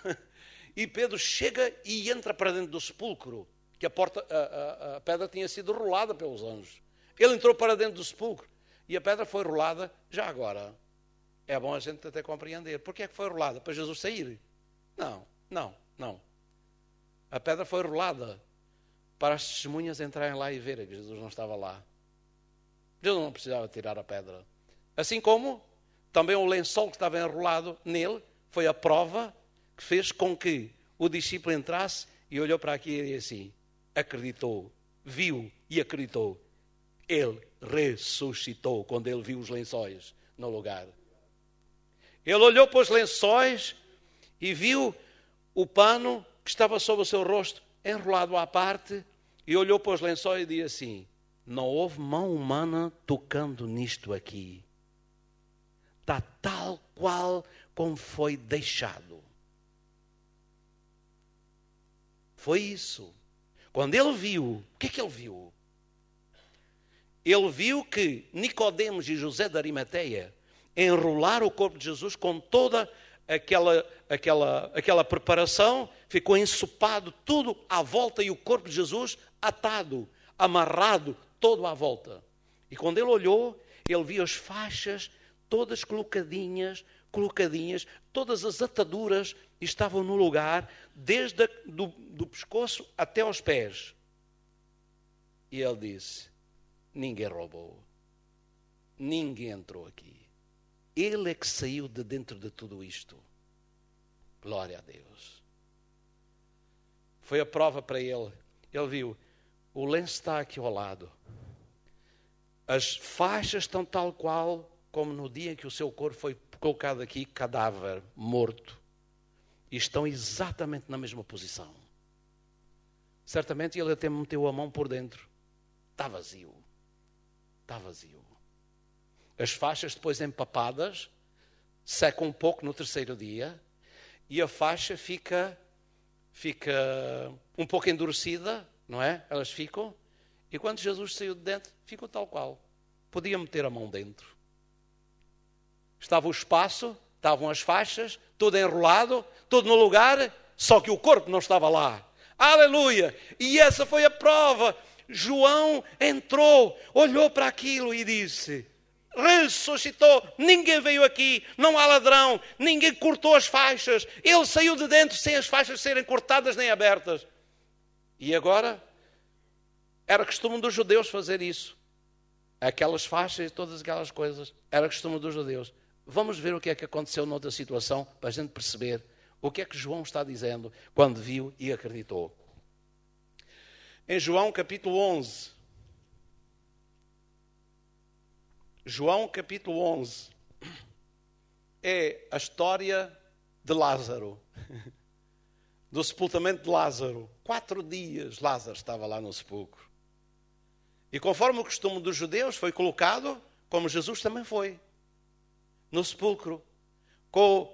e Pedro chega e entra para dentro do sepulcro, que a pedra tinha sido rolada pelos anjos. Ele entrou para dentro do sepulcro e a pedra foi rolada já agora. É bom a gente até compreender. Porquê é que foi rolada? Para Jesus sair? Não. A pedra foi rolada para as testemunhas entrarem lá e verem que Jesus não estava lá. Jesus não precisava tirar a pedra. Assim como também o lençol que estava enrolado nele foi a prova que fez com que o discípulo entrasse e olhou para aqui e disse assim, acreditou, viu e acreditou. Ele ressuscitou quando ele viu os lençóis no lugar. Ele olhou para os lençóis e viu o pano que estava sobre o seu rosto enrolado à parte e olhou para os lençóis e disse assim, não houve mão humana tocando nisto aqui. Está tal qual como foi deixado. Foi isso. Quando ele viu, o que é que ele viu? Ele viu que Nicodemos e José de Arimateia enrolaram o corpo de Jesus com toda aquela preparação, ficou ensopado tudo à volta e o corpo de Jesus atado, amarrado, todo à volta. E quando ele olhou, ele viu as faixas todas colocadinhas, todas as ataduras estavam no lugar, desde do pescoço até aos pés. E ele disse, ninguém roubou, ninguém entrou aqui. Ele é que saiu de dentro de tudo isto. Glória a Deus. Foi a prova para ele. Ele viu, o lenço está aqui ao lado. As faixas estão tal qual como no dia em que o seu corpo foi colocado aqui, cadáver, morto. E estão exatamente na mesma posição. Certamente ele até meteu a mão por dentro. Está vazio. Está vazio. As faixas depois empapadas, secam um pouco no terceiro dia, e a faixa fica um pouco endurecida, não é? Elas ficam, e quando Jesus saiu de dentro, ficou tal qual. Podia meter a mão dentro. Estava o espaço, estavam as faixas, tudo enrolado, tudo no lugar, só que o corpo não estava lá. Aleluia! E essa foi a prova. João entrou, olhou para aquilo e disse, ressuscitou, ninguém veio aqui, não há ladrão, ninguém cortou as faixas, ele saiu de dentro sem as faixas serem cortadas nem abertas. E agora, era costume dos judeus fazer isso. Aquelas faixas e todas aquelas coisas, era costume dos judeus. Vamos ver o que é que aconteceu noutra situação, para a gente perceber o que é que João está dizendo quando viu e acreditou. Em João capítulo 11, João capítulo 11, é a história de Lázaro, do sepultamento de Lázaro. 4 dias Lázaro estava lá no sepulcro. E conforme o costume dos judeus, foi colocado, como Jesus também foi, no sepulcro, com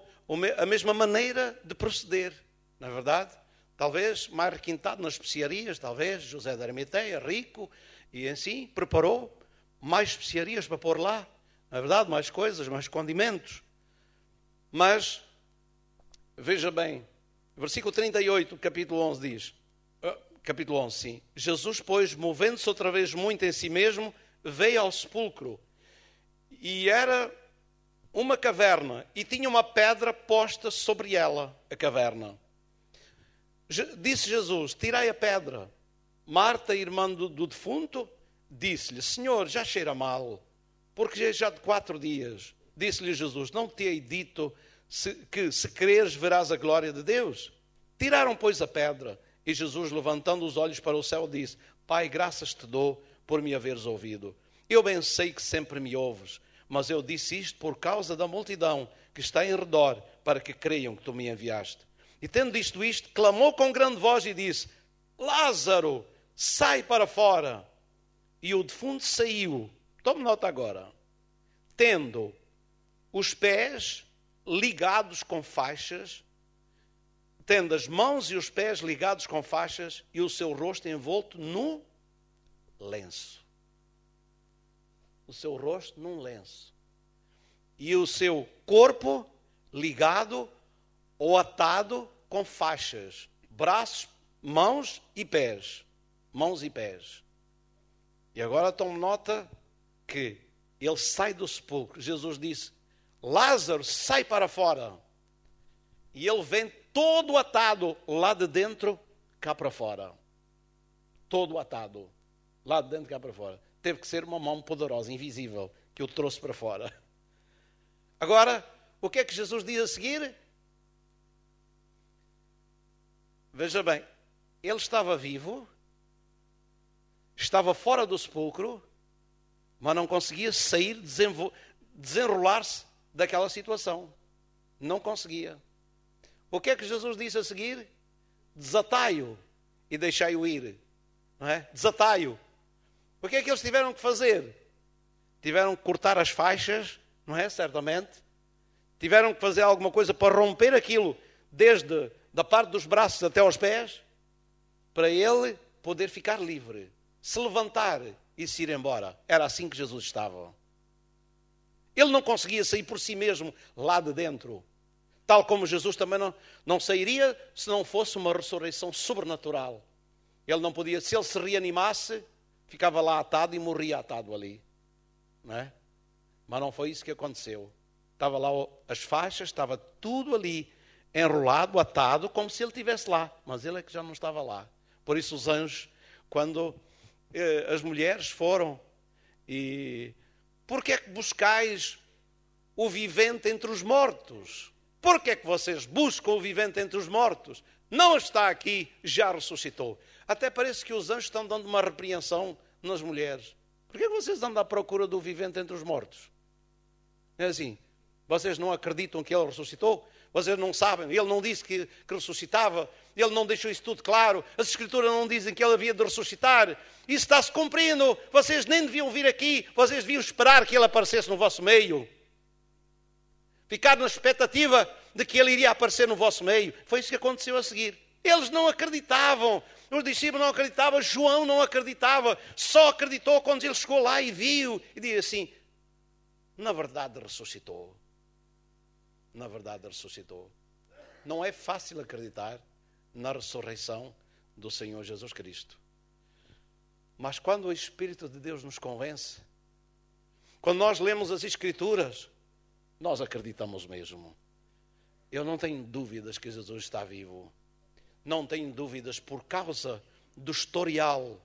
a mesma maneira de proceder, não é verdade? Talvez mais requintado nas especiarias, talvez José de Arimateia, rico, e assim preparou mais especiarias para pôr lá, não é verdade? Mais coisas, mais condimentos. Mas, veja bem, versículo 38, capítulo 11 diz, capítulo 11, sim. Jesus, pois, movendo-se outra vez muito em si mesmo, veio ao sepulcro. E era uma caverna, e tinha uma pedra posta sobre ela, a caverna. Disse Jesus, tirai a pedra. Marta, irmã do defunto, disse-lhe, Senhor, já cheira mal, porque já de 4 dias. Disse-lhe Jesus, não te hei dito que se creres verás a glória de Deus? Tiraram, pois, a pedra. E Jesus, levantando os olhos para o céu, disse, Pai, graças te dou por me haveres ouvido. Eu bem sei que sempre me ouves, mas eu disse isto por causa da multidão que está em redor, para que creiam que tu me enviaste. E tendo dito isto, clamou com grande voz e disse, Lázaro, sai para fora. E o defunto saiu, tome nota agora, tendo os pés ligados com faixas, tendo as mãos e os pés ligados com faixas e o seu rosto envolto no lenço. O seu rosto num lenço. E o seu corpo ligado ou atado com faixas. Braços, mãos e pés. Mãos e pés. E agora tome nota que ele sai do sepulcro. Jesus disse, Lázaro sai para fora. E ele vem todo atado lá de dentro, cá para fora. Todo atado. Lá de dentro, cá para fora. Teve que ser uma mão poderosa, invisível, que o trouxe para fora. Agora, o que é que Jesus diz a seguir? Veja bem, ele estava vivo, estava fora do sepulcro, mas não conseguia sair, desenrolar-se daquela situação. Não conseguia. O que é que Jesus disse a seguir? Desatai-o e deixai-o ir. Não é? Desatai-o. O que é que eles tiveram que fazer? Tiveram que cortar as faixas, não é? Certamente. Tiveram que fazer alguma coisa para romper aquilo, desde da parte dos braços até aos pés, para ele poder ficar livre, se levantar e se ir embora. Era assim que Jesus estava. Ele não conseguia sair por si mesmo lá de dentro. Tal como Jesus também não sairia se não fosse uma ressurreição sobrenatural. Ele não podia, se ele se reanimasse, ficava lá atado e morria atado ali. Não é? Mas não foi isso que aconteceu. Estava lá as faixas, estava tudo ali enrolado, atado, como se ele estivesse lá. Mas ele é que já não estava lá. Por isso os anjos, quando as mulheres foram e... Porquê é que buscais o vivente entre os mortos? Porquê é que vocês buscam o vivente entre os mortos? Não está aqui, já ressuscitou. Até parece que os anjos estão dando uma repreensão nas mulheres. Porquê é que vocês andam à procura do vivente entre os mortos? É assim, vocês não acreditam que ele ressuscitou? Vocês não sabem, ele não disse que ressuscitava, ele não deixou isso tudo claro, as Escrituras não dizem que ele havia de ressuscitar, isso está-se cumprindo, vocês nem deviam vir aqui, vocês deviam esperar que ele aparecesse no vosso meio. Ficar na expectativa de que ele iria aparecer no vosso meio. Foi isso que aconteceu a seguir. Eles não acreditavam, os discípulos não acreditavam, João não acreditava, só acreditou quando ele chegou lá e viu, e disse assim, na verdade ressuscitou. Na verdade ressuscitou. Não é fácil acreditar na ressurreição do Senhor Jesus Cristo. Mas quando o Espírito de Deus nos convence, quando nós lemos as Escrituras, nós acreditamos mesmo. Eu não tenho dúvidas que Jesus está vivo. Não tenho dúvidas por causa do historial,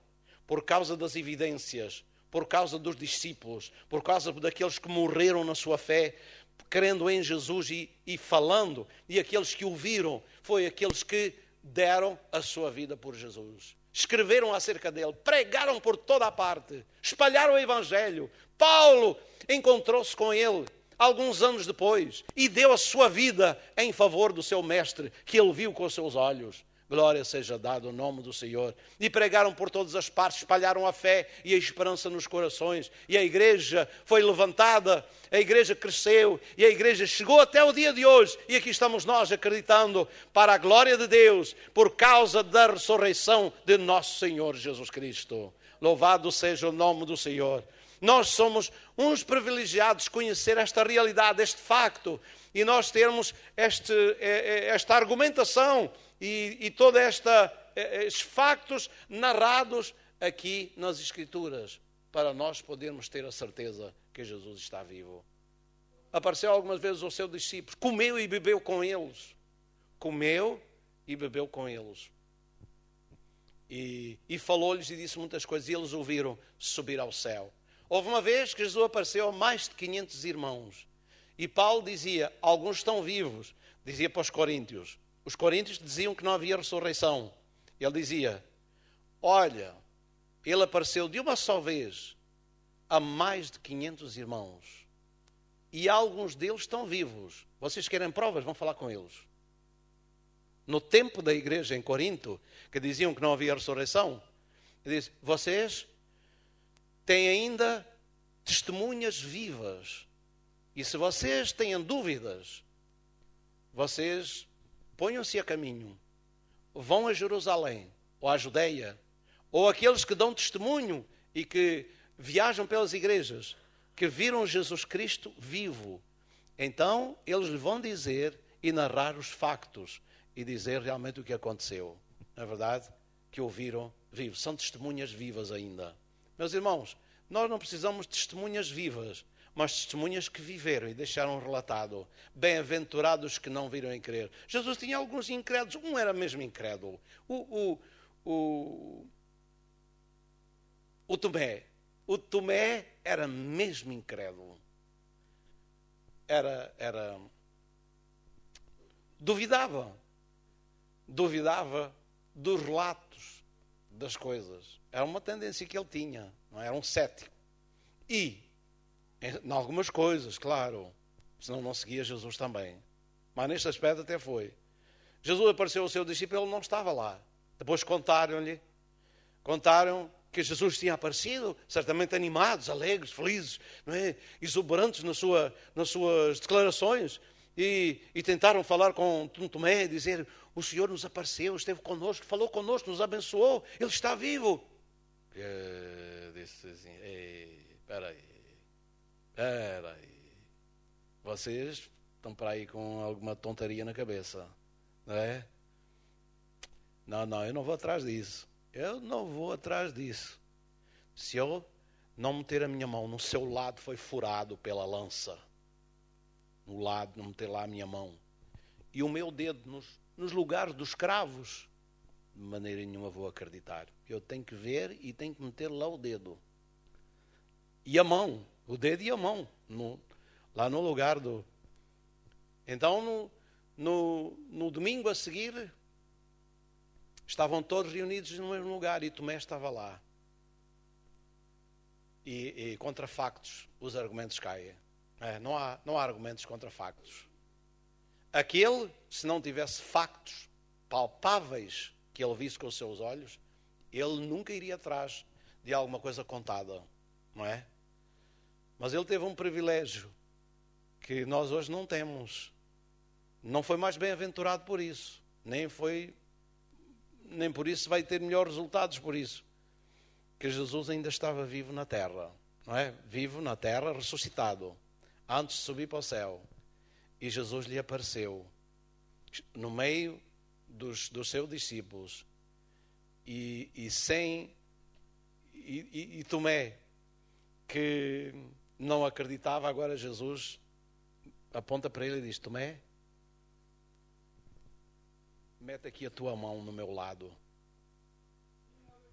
por causa das evidências, por causa dos discípulos, por causa daqueles que morreram na sua fé, crendo em Jesus e falando, e aqueles que o viram, foi aqueles que deram a sua vida por Jesus. Escreveram acerca dele, pregaram por toda a parte, espalharam o Evangelho. Paulo encontrou-se com ele alguns anos depois e deu a sua vida em favor do seu mestre, que ele viu com os seus olhos. Glória seja dada ao nome do Senhor. E pregaram por todas as partes, espalharam a fé e a esperança nos corações. E a igreja foi levantada, a igreja cresceu e a igreja chegou até o dia de hoje. E aqui estamos nós acreditando para a glória de Deus, por causa da ressurreição de nosso Senhor Jesus Cristo. Louvado seja o nome do Senhor. Nós somos uns privilegiados de conhecer esta realidade, este facto, e nós termos esta argumentação e todos estes factos narrados aqui nas Escrituras, para nós podermos ter a certeza que Jesus está vivo. Apareceu algumas vezes aos seus discípulos, comeu e bebeu com eles. Comeu e bebeu com eles. E falou-lhes e disse muitas coisas, e eles ouviram subir ao céu. Houve uma vez que Jesus apareceu a mais de 500 irmãos. E Paulo dizia, alguns estão vivos, dizia para os coríntios. Os coríntios diziam que não havia ressurreição. Ele dizia, olha, ele apareceu de uma só vez a mais de 500 irmãos. E alguns deles estão vivos. Vocês querem provas? Vão falar com eles. No tempo da igreja em Corinto, que diziam que não havia ressurreição, ele disse, vocês têm ainda testemunhas vivas. E se vocês têm dúvidas, vocês ponham-se a caminho, vão a Jerusalém, ou à Judeia, ou aqueles que dão testemunho e que viajam pelas igrejas, que viram Jesus Cristo vivo. Então, eles lhe vão dizer e narrar os factos e dizer realmente o que aconteceu. Na verdade, que o viram vivo. São testemunhas vivas ainda. Meus irmãos, nós não precisamos de testemunhas vivas, mas testemunhas que viveram e deixaram relatado. Bem-aventurados que não viram e crer. Jesus tinha alguns incrédulos. Um era mesmo incrédulo. O Tomé. O Tomé era mesmo incrédulo. Duvidava dos relatos das coisas. Era uma tendência que ele tinha, não é? Era um cético. E, em algumas coisas, claro, senão não seguia Jesus também. Mas neste aspecto até foi. Jesus apareceu ao seu discípulo, ele não estava lá. Depois contaram que Jesus tinha aparecido, certamente animados, alegres, felizes, não é? Exuberantes nas suas declarações. E tentaram falar com Tomé, dizer: o Senhor nos apareceu, esteve connosco, falou connosco, nos abençoou, Ele está vivo. Disse assim: espera aí, vocês estão para aí com alguma tontaria na cabeça, não é? Não, eu não vou atrás disso. Se eu não meter a minha mão no seu lado, foi furado pela lança. No lado, não meter lá a minha mão. E o meu dedo nos lugares dos cravos, de maneira nenhuma vou acreditar. Eu tenho que ver e tenho que meter lá o dedo. E a mão, o dedo e a mão, lá no lugar do... Então, no domingo a seguir, estavam todos reunidos no mesmo lugar e Tomé estava lá. E contra factos, os argumentos caem. Não há argumentos contra factos. Aquele, se não tivesse factos palpáveis que ele visse com os seus olhos, ele nunca iria atrás de alguma coisa contada, não é? Mas ele teve um privilégio que nós hoje não temos. Não foi mais bem-aventurado por isso. Nem por isso vai ter melhores resultados por isso. Que Jesus ainda estava vivo na terra, não é? Vivo na terra, ressuscitado, antes de subir para o céu. E Jesus lhe apareceu no meio dos seus discípulos. E Tomé, que não acreditava, agora Jesus aponta para ele e diz: Tomé, mete aqui a tua mão no meu lado.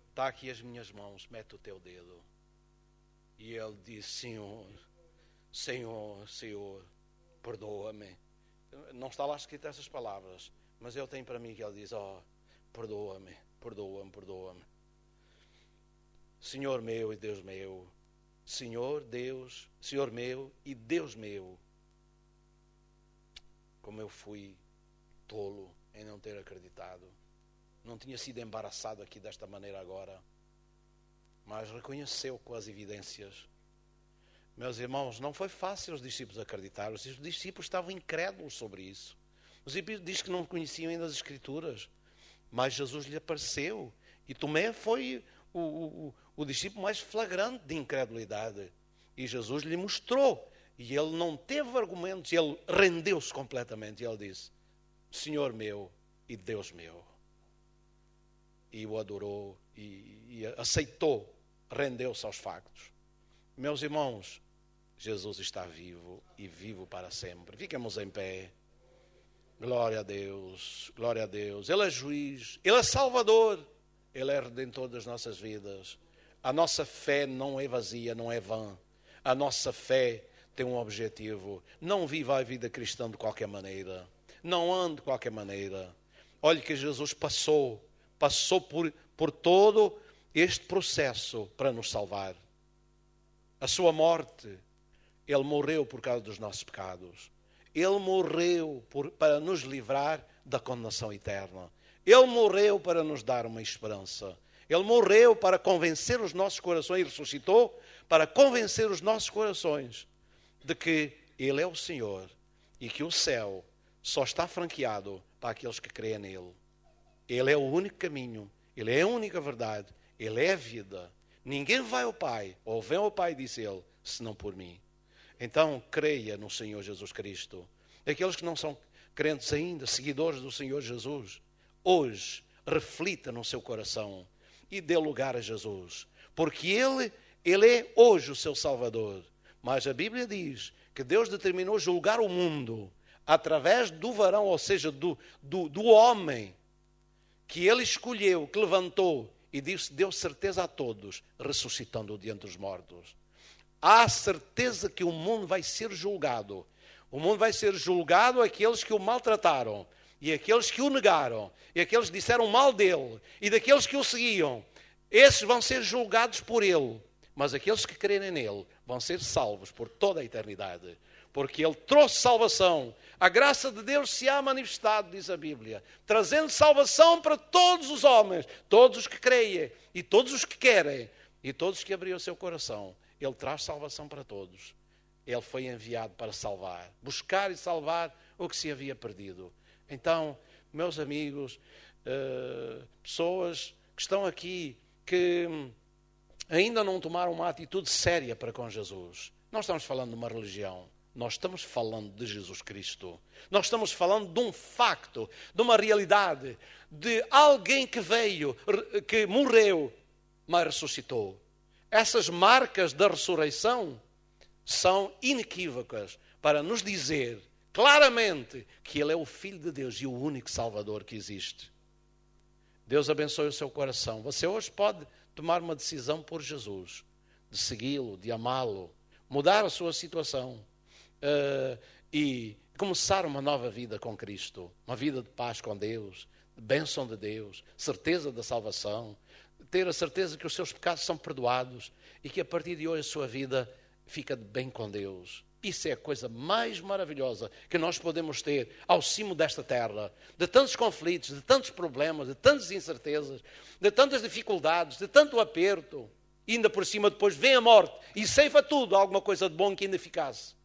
Está aqui as minhas mãos, mete o teu dedo. E ele disse: Senhor, perdoa-me. Não está lá escrito essas palavras, mas eu tenho para mim que ele diz: perdoa-me. Senhor meu e Deus meu. Senhor meu e Deus meu. Como eu fui tolo em não ter acreditado. Não tinha sido embaraçado aqui desta maneira agora, mas reconheceu com as evidências. Meus irmãos, não foi fácil os discípulos acreditar. Os discípulos estavam incrédulos sobre isso. Os discípulos dizem que não conheciam ainda as Escrituras, mas Jesus lhe apareceu. E Tomé foi o discípulo mais flagrante de incredulidade. E Jesus lhe mostrou. E ele não teve argumentos, ele rendeu-se completamente. E ele disse: Senhor meu e Deus meu. E o adorou e aceitou, rendeu-se aos factos. Meus irmãos, Jesus está vivo e vivo para sempre. Fiquemos em pé. Glória a Deus, glória a Deus. Ele é juiz, Ele é salvador, Ele é redentor das nossas vidas. A nossa fé não é vazia, não é vã. A nossa fé tem um objetivo. Não viva a vida cristã de qualquer maneira. Não ande de qualquer maneira. Olhe que Jesus passou por todo este processo para nos salvar. A sua morte, Ele morreu por causa dos nossos pecados. Ele morreu para nos livrar da condenação eterna. Ele morreu para nos dar uma esperança. Ele morreu para convencer os nossos corações e ressuscitou para convencer os nossos corações de que Ele é o Senhor e que o céu só está franqueado para aqueles que creem nele. Ele é o único caminho, Ele é a única verdade, Ele é a vida. Ninguém vai ao Pai, ou vem ao Pai, disse Ele, senão por mim. Então, creia no Senhor Jesus Cristo. Aqueles que não são crentes ainda, seguidores do Senhor Jesus, hoje, reflita no seu coração e dê lugar a Jesus. Porque Ele é hoje o seu Salvador. Mas a Bíblia diz que Deus determinou julgar o mundo através do varão, ou seja, do homem que ele escolheu, que levantou e deu certeza a todos, ressuscitando-o de entre os mortos. Há certeza que o mundo vai ser julgado. O mundo vai ser julgado aqueles que o maltrataram, e aqueles que o negaram, e aqueles que disseram mal dele, e daqueles que o seguiam. Esses vão ser julgados por ele. Mas aqueles que crerem nele vão ser salvos por toda a eternidade. Porque ele trouxe salvação. A graça de Deus se há manifestado, diz a Bíblia, trazendo salvação para todos os homens, todos os que creem, e todos os que querem, e todos os que abriram o seu coração. Ele traz salvação para todos. Ele foi enviado para salvar, buscar e salvar o que se havia perdido. Então, meus amigos, pessoas que estão aqui, que ainda não tomaram uma atitude séria para com Jesus. Não estamos falando de uma religião. Nós estamos falando de Jesus Cristo. Nós estamos falando de um facto, de uma realidade, de alguém que veio, que morreu, mas ressuscitou. Essas marcas da ressurreição são inequívocas para nos dizer claramente que Ele é o Filho de Deus e o único Salvador que existe. Deus abençoe o seu coração. Você hoje pode tomar uma decisão por Jesus, de segui-lo, de amá-lo, mudar a sua situação e começar uma nova vida com Cristo, uma vida de paz com Deus, de bênção de Deus, certeza da salvação, ter a certeza que os seus pecados são perdoados e que a partir de hoje a sua vida fica de bem com Deus. Isso é a coisa mais maravilhosa que nós podemos ter ao cimo desta terra, de tantos conflitos, de tantos problemas, de tantas incertezas, de tantas dificuldades, de tanto aperto. E ainda por cima depois vem a morte e ceifa tudo, alguma coisa de bom que ainda ficasse.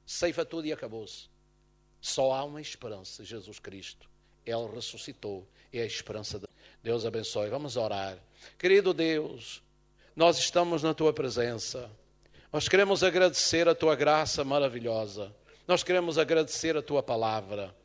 Ceifa tudo e acabou-se. Só há uma esperança, Jesus Cristo. Ele ressuscitou, é a esperança de Deus. Abençoe. Vamos orar. Querido Deus, nós estamos na Tua presença. Nós queremos agradecer a Tua graça maravilhosa. Nós queremos agradecer a Tua palavra.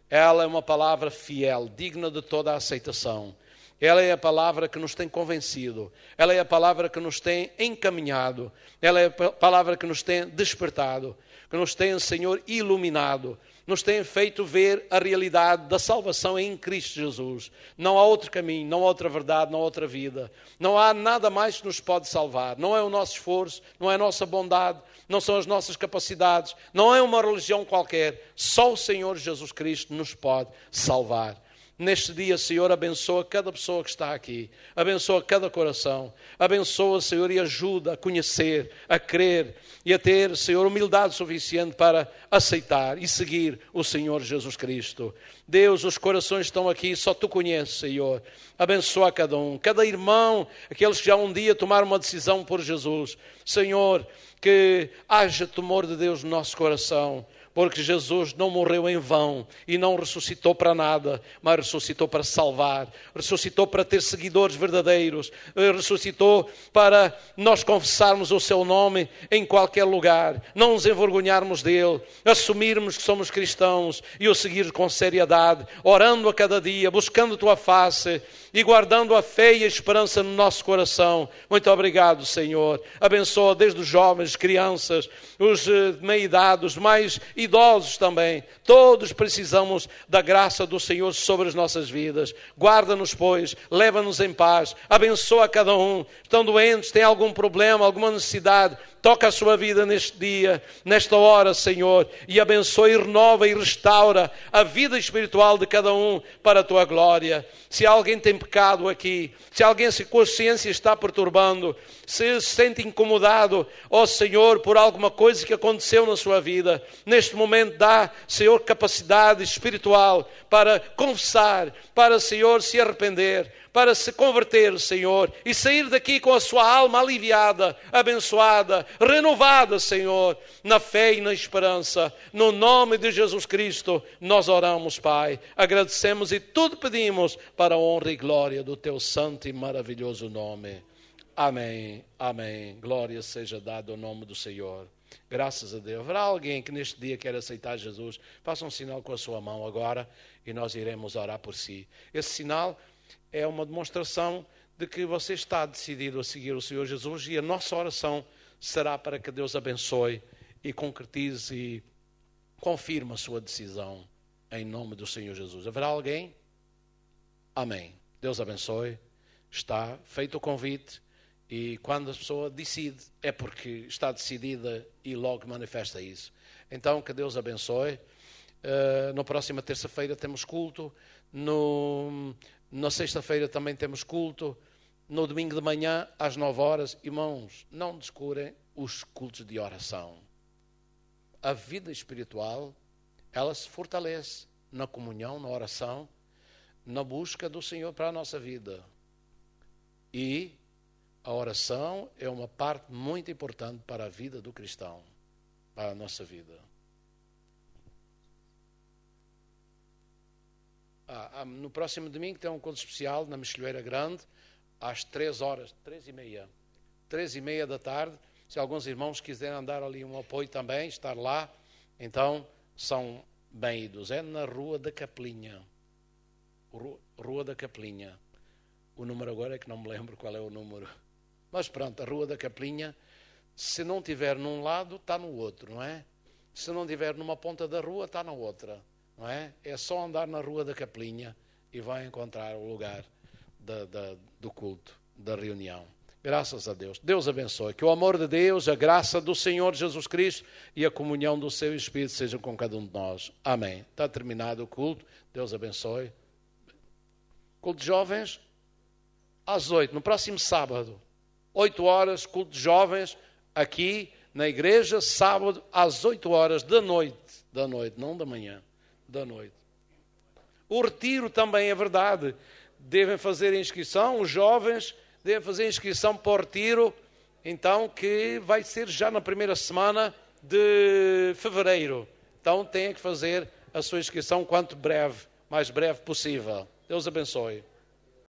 Ela é uma palavra fiel, digna de toda a aceitação. Ela é a palavra que nos tem convencido. Ela é a palavra que nos tem encaminhado. Ela é a palavra que nos tem despertado, que nos tem, Senhor, iluminado. Nos tem feito ver a realidade da salvação em Cristo Jesus. Não há outro caminho, não há outra verdade, não há outra vida. Não há nada mais que nos pode salvar. Não é o nosso esforço, não é a nossa bondade, não são as nossas capacidades, não é uma religião qualquer. Só o Senhor Jesus Cristo nos pode salvar. Neste dia, Senhor, abençoa cada pessoa que está aqui. Abençoa cada coração. Abençoa, Senhor, e ajuda a conhecer, a crer e a ter, Senhor, humildade suficiente para aceitar e seguir o Senhor Jesus Cristo. Deus, os corações estão aqui, só Tu conheces, Senhor. Abençoa cada um, cada irmão, aqueles que já um dia tomaram uma decisão por Jesus. Senhor, que haja temor de Deus no nosso coração. Porque Jesus não morreu em vão e não ressuscitou para nada, mas ressuscitou para salvar, ressuscitou para ter seguidores verdadeiros, ressuscitou para nós confessarmos o Seu nome em qualquer lugar, não nos envergonharmos dEle, assumirmos que somos cristãos e o seguir com seriedade, orando a cada dia, buscando Tua face e guardando a fé e a esperança no nosso coração. Muito obrigado, Senhor. Abençoa desde os jovens, crianças, os de meia idade, os mais idosos também. Todos precisamos da graça do Senhor sobre as nossas vidas. Guarda-nos, pois, leva-nos em paz. Abençoa cada um. Estão doentes, têm algum problema, alguma necessidade. Toca a sua vida neste dia, nesta hora, Senhor, e abençoa e renova e restaura a vida espiritual de cada um para a Tua glória. Se alguém tem pecado aqui, se alguém a consciência está perturbando, se sente incomodado, ó Senhor, por alguma coisa que aconteceu na sua vida, neste momento dá, Senhor, capacidade espiritual para confessar, para, Senhor, se arrepender, para se converter, Senhor, e sair daqui com a sua alma aliviada, abençoada, renovada, Senhor, na fé e na esperança. No nome de Jesus Cristo, nós oramos, Pai. Agradecemos e tudo pedimos para a honra e glória do Teu santo e maravilhoso nome. Amém, amém. Glória seja dada ao nome do Senhor. Graças a Deus. Haverá alguém que neste dia quer aceitar Jesus? Faça um sinal com a sua mão agora e nós iremos orar por si. Esse sinal é uma demonstração de que você está decidido a seguir o Senhor Jesus e a nossa oração será para que Deus abençoe e concretize e confirme a sua decisão em nome do Senhor Jesus. Haverá alguém? Amém. Deus abençoe. Está feito o convite e quando a pessoa decide é porque está decidida e logo manifesta isso. Então que Deus abençoe. Na próxima terça-feira temos culto. Na sexta-feira também temos culto. No domingo de manhã, às 9 horas, irmãos, não descurem os cultos de oração. A vida espiritual, ela se fortalece na comunhão, na oração, na busca do Senhor para a nossa vida. E a oração é uma parte muito importante para a vida do cristão, para a nossa vida. No próximo domingo tem um culto especial na Mexilheira Grande, às 3h30 da tarde. Se alguns irmãos quiserem dar ali um apoio também, estar lá, então são bem-vindos. É na Rua da Capelinha. Rua da Capelinha. O número agora é que não me lembro qual é o número. Mas pronto, a Rua da Capelinha, se não tiver num lado, está no outro, não é? Se não tiver numa ponta da rua, está na outra, não é? É só andar na Rua da Capelinha e vai encontrar o lugar do culto, da reunião. Graças a Deus. Deus abençoe. Que o amor de Deus, a graça do Senhor Jesus Cristo e a comunhão do seu Espírito sejam com cada um de nós. Amém. Está terminado o culto. Deus abençoe. Culto de jovens, às 8, no próximo sábado. 8 horas, culto de jovens, aqui na igreja, sábado, às 8 horas da noite. Da noite, não da manhã, da noite. O retiro também é verdade. Devem fazer inscrição, os jovens devem fazer inscrição para o retiro, então, que vai ser já na primeira semana de fevereiro. Então, têm que fazer a sua inscrição quanto breve, mais breve possível. Deus abençoe.